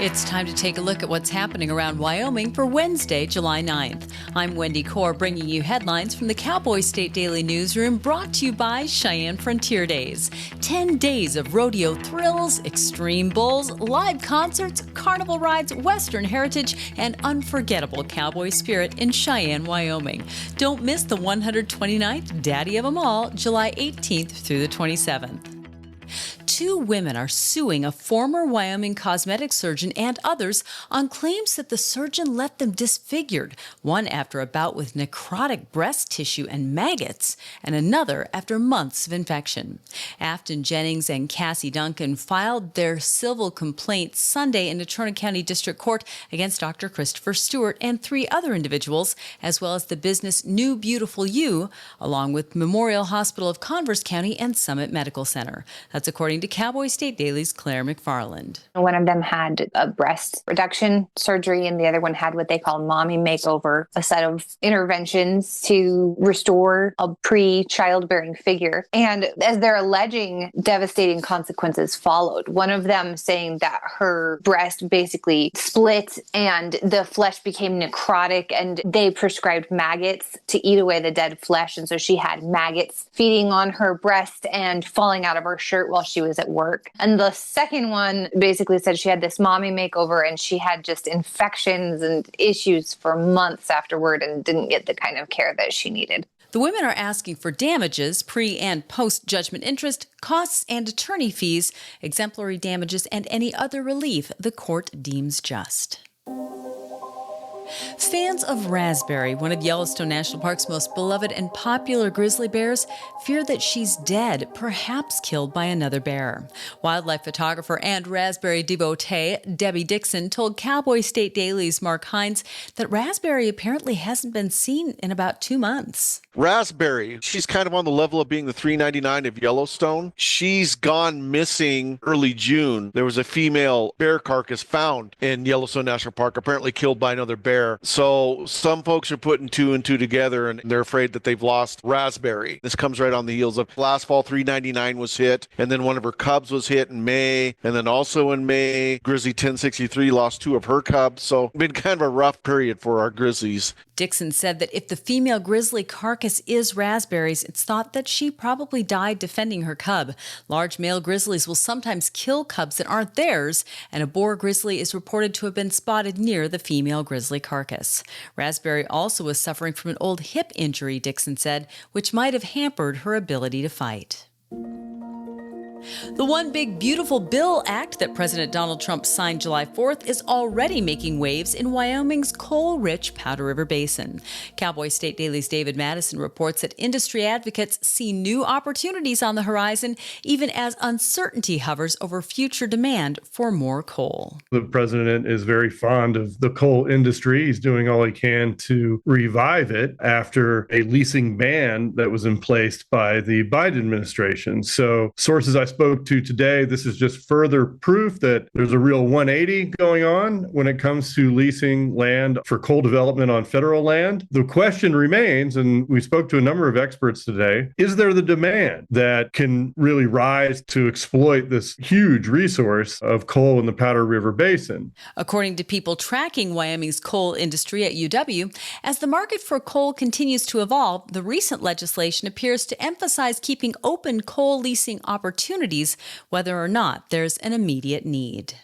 It's time to take a look at what's happening around Wyoming for Wednesday, July 9th. I'm Wendy Corr, bringing you headlines from the Cowboy State Daily newsroom, brought to you by Cheyenne Frontier Days. 10 days of rodeo thrills, extreme bulls, live concerts, carnival rides, Western heritage, and unforgettable cowboy spirit in Cheyenne, Wyoming. Don't miss the 129th Daddy of 'em All, July 18th through the 27th. Two women are suing a former Wyoming cosmetic surgeon and others on claims that the surgeon left them disfigured, one after a bout with necrotic breast tissue and maggots, and another after months of infection. Afton Jennings and Cassie Duncan filed their civil complaint Sunday in Natrona County District Court against Dr. Christopher Stewart and 3 other individuals, as well as the business New Beautiful You, along with Memorial Hospital of Converse County and Summit Medical Center. That's according to Cowboy State Daily's Claire McFarland. One of them had a breast reduction surgery, and the other one had what they call mommy makeover, a set of interventions to restore a pre-childbearing figure. And as they're alleging, devastating consequences followed. One of them saying that her breast basically split and the flesh became necrotic, and they prescribed maggots to eat away the dead flesh. And so she had maggots feeding on her breast and falling out of her shirt while she was at work. And the second one basically said she had this mommy makeover and she had just infections and issues for months afterward and didn't get the kind of care that she needed. The women are asking for damages, pre- and post-judgment interest, costs and attorney fees, exemplary damages, and any other relief the court deems just. Fans of Raspberry, one of Yellowstone National Park's most beloved and popular grizzly bears, fear that she's dead, perhaps killed by another bear. Wildlife photographer and Raspberry devotee Debbie Dixon told Cowboy State Daily's Mark Hines that Raspberry apparently hasn't been seen in about 2 months. Raspberry, she's kind of on the level of being the 399 of Yellowstone. She's gone missing early June. There was a female bear carcass found in Yellowstone National Park, apparently killed by another bear. So some folks are putting 2 and 2 together, and they're afraid that they've lost Raspberry. This comes right on the heels of last fall, 399 was hit, and then one of her cubs was hit in May, and then also in May, Grizzly 1063 lost 2 of her cubs. So been kind of a rough period for our grizzlies. Dixon said that if the female grizzly carcass is Raspberry's, it's thought that she probably died defending her cub. Large male grizzlies will sometimes kill cubs that aren't theirs, and a boar grizzly is reported to have been spotted near the female grizzly carcass. Raspberry also was suffering from an old hip injury, Dixon said, which might have hampered her ability to fight. The One Big Beautiful Bill Act that President Donald Trump signed July 4th is already making waves in Wyoming's coal-rich Powder River Basin. Cowboy State Daily's David Madison reports that industry advocates see new opportunities on the horizon, even as uncertainty hovers over future demand for more coal. The president is very fond of the coal industry. He's doing all he can to revive it after a leasing ban that was in place by the Biden administration. So sources I spoke to today, this is just further proof that there's a real 180 going on when it comes to leasing land for coal development on federal land. The question remains, and we spoke to a number of experts today, is there the demand that can really rise to exploit this huge resource of coal in the Powder River Basin? According to people tracking Wyoming's coal industry at UW, as the market for coal continues to evolve, the recent legislation appears to emphasize keeping open coal leasing opportunities, whether or not there's an immediate need.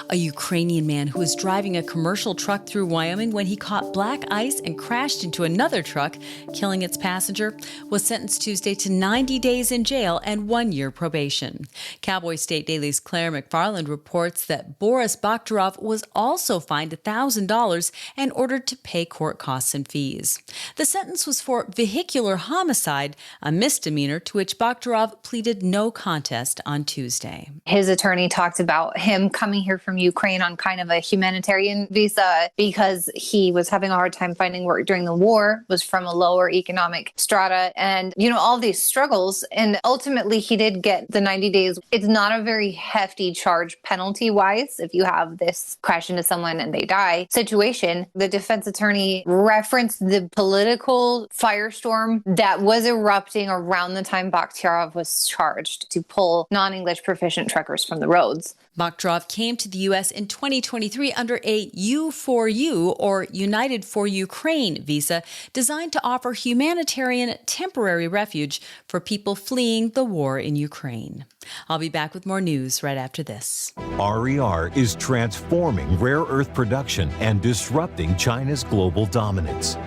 A Ukrainian man who was driving a commercial truck through Wyoming when he caught black ice and crashed into another truck, killing its passenger, was sentenced Tuesday to 90 days in jail and 1 year probation. Cowboy State Daily's Claire McFarland reports that Boris Bakhtarov was also fined $1,000 and ordered to pay court costs and fees. The sentence was for vehicular homicide, a misdemeanor to which Bakhtarov pleaded no contest on Tuesday. His attorney talked about him coming here from Ukraine on kind of a humanitarian visa because he was having a hard time finding work during the war, was from a lower economic strata, and, all these struggles. And ultimately, he did get the 90 days. It's not a very hefty charge penalty-wise if you have this crash into someone and they die situation. The defense attorney referenced the political firestorm that was erupting around the time Bakhtarov was charged to pull non-English proficient truckers from the roads. Bakhtjarov came to the U.S. in 2023 under a U4U, or United for Ukraine, visa designed to offer humanitarian temporary refuge for people fleeing the war in Ukraine. I'll be back with more news right after this. RER is transforming rare earth production and disrupting China's global dominance.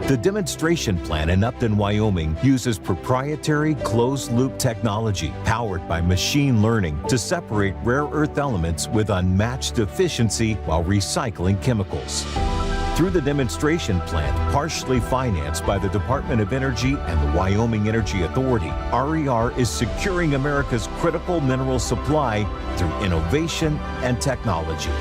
The demonstration plant in Upton, Wyoming uses proprietary closed-loop technology powered by machine learning to separate rare earth elements with unmatched efficiency while recycling chemicals. Through the demonstration plant, partially financed by the Department of Energy and the Wyoming Energy Authority, RER is securing America's critical mineral supply through innovation and technology.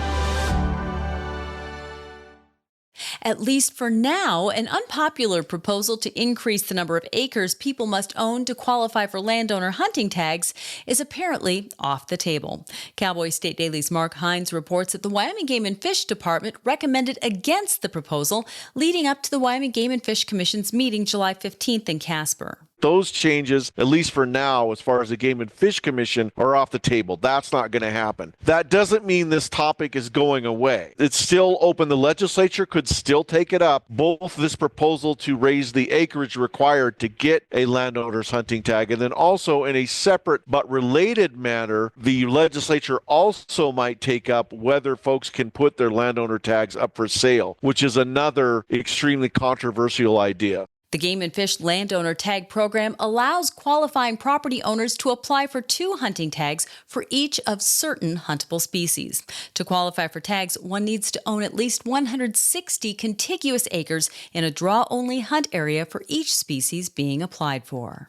At least for now, an unpopular proposal to increase the number of acres people must own to qualify for landowner hunting tags is apparently off the table. Cowboy State Daily's Mark Hines reports that the Wyoming Game and Fish Department recommended against the proposal leading up to the Wyoming Game and Fish Commission's meeting July 15th in Casper. Those changes, at least for now, as far as the Game and Fish Commission, are off the table. That's not going to happen. That doesn't mean this topic is going away. It's still open. The legislature could still take it up, both this proposal to raise the acreage required to get a landowner's hunting tag, and then also in a separate but related manner, the legislature also might take up whether folks can put their landowner tags up for sale, which is another extremely controversial idea. The Game and Fish Landowner Tag Program allows qualifying property owners to apply for 2 hunting tags for each of certain huntable species. To qualify for tags, one needs to own at least 160 contiguous acres in a draw-only hunt area for each species being applied for.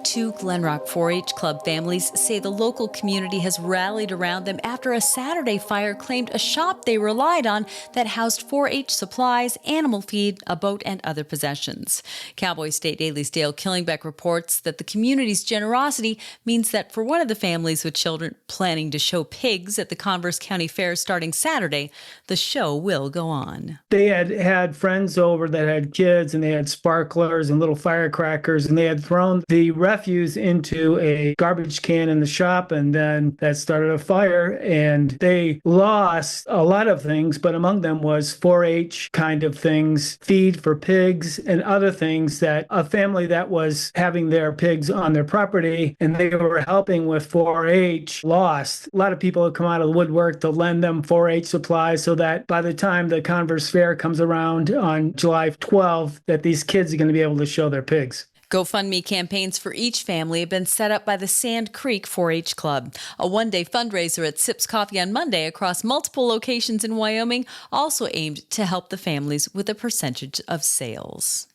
2 Glenrock 4-H Club families say the local community has rallied around them after a Saturday fire claimed a shop they relied on that housed 4-H supplies, animal feed, a boat, and other possessions. Cowboy State Daily's Dale Killingbeck reports that the community's generosity means that for one of the families with children planning to show pigs at the Converse County Fair starting Saturday, the show will go on. They had friends over that had kids, and they had sparklers and little firecrackers, and they had thrown the refuse into a garbage can in the shop, and then that started a fire, and they lost a lot of things, but among them was 4-H kind of things, feed for pigs and other things that a family that was having their pigs on their property and they were helping with 4-H lost. A lot of people have come out of the woodwork to lend them 4-H supplies so that by the time the Converse Fair comes around on July 12th, that these kids are going to be able to show their pigs. GoFundMe campaigns for each family have been set up by the Sand Creek 4-H Club. A one-day fundraiser at Sips Coffee on Monday across multiple locations in Wyoming also aimed to help the families with a percentage of sales.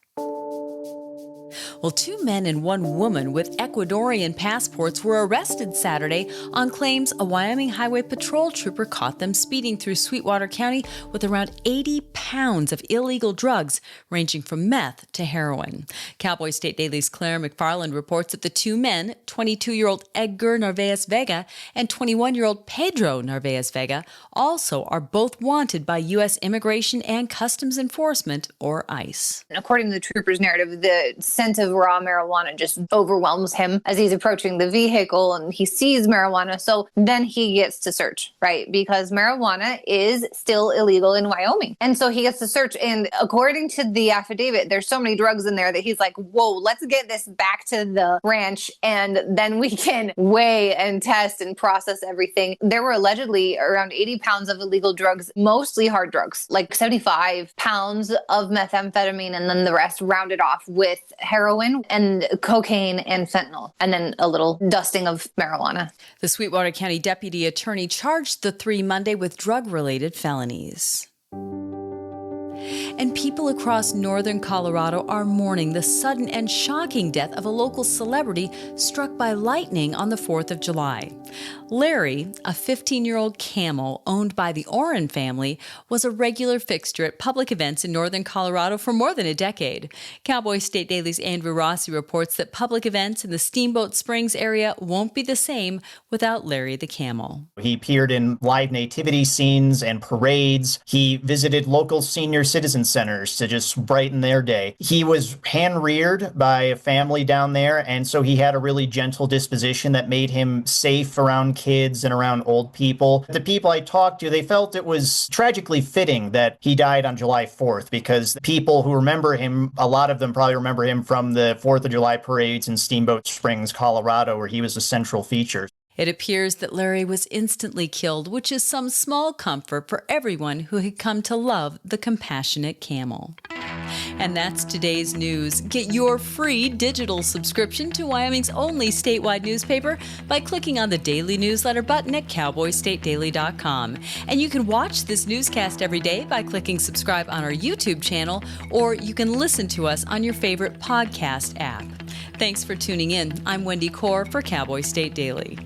Well, 2 men and 1 woman with Ecuadorian passports were arrested Saturday on claims a Wyoming Highway Patrol trooper caught them speeding through Sweetwater County with around 80 pounds of illegal drugs, ranging from meth to heroin. Cowboy State Daily's Claire McFarland reports that the 2 men, 22-year-old Edgar Narvaez Vega and 21-year-old Pedro Narvaez Vega, also are both wanted by U.S. Immigration and Customs Enforcement, or ICE. According to the trooper's narrative, the scent of raw marijuana just overwhelms him as he's approaching the vehicle and he sees marijuana. So then he gets to search, right? Because marijuana is still illegal in Wyoming. And so he gets to search. And according to the affidavit, there's so many drugs in there that he's like, whoa, let's get this back to the ranch and then we can weigh and test and process everything. There were allegedly around 80 pounds of illegal drugs, mostly hard drugs, like 75 pounds of methamphetamine, and then the rest rounded off with heroin and cocaine and fentanyl, and then a little dusting of marijuana. The Sweetwater County Deputy Attorney charged the 3 Monday with drug-related felonies. And people across northern Colorado are mourning the sudden and shocking death of a local celebrity struck by lightning on the 4th of July. Larry, a 15-year-old camel owned by the Oren family, was a regular fixture at public events in northern Colorado for more than a decade. Cowboy State Daily's Andrew Rossi reports that public events in the Steamboat Springs area won't be the same without Larry the camel. He appeared in live nativity scenes and parades. He visited local senior citizen prison centers to just brighten their day. He was hand-reared by a family down there, and so he had a really gentle disposition that made him safe around kids and around old people. The people I talked to, they felt it was tragically fitting that he died on July 4th, because the people who remember him, a lot of them probably remember him from the 4th of July parades in Steamboat Springs, Colorado, where he was a central feature. It appears that Larry was instantly killed, which is some small comfort for everyone who had come to love the compassionate camel. And that's today's news. Get your free digital subscription to Wyoming's only statewide newspaper by clicking on the daily newsletter button at cowboystatedaily.com. And you can watch this newscast every day by clicking subscribe on our YouTube channel, or you can listen to us on your favorite podcast app. Thanks for tuning in. I'm Wendy Corr for Cowboy State Daily.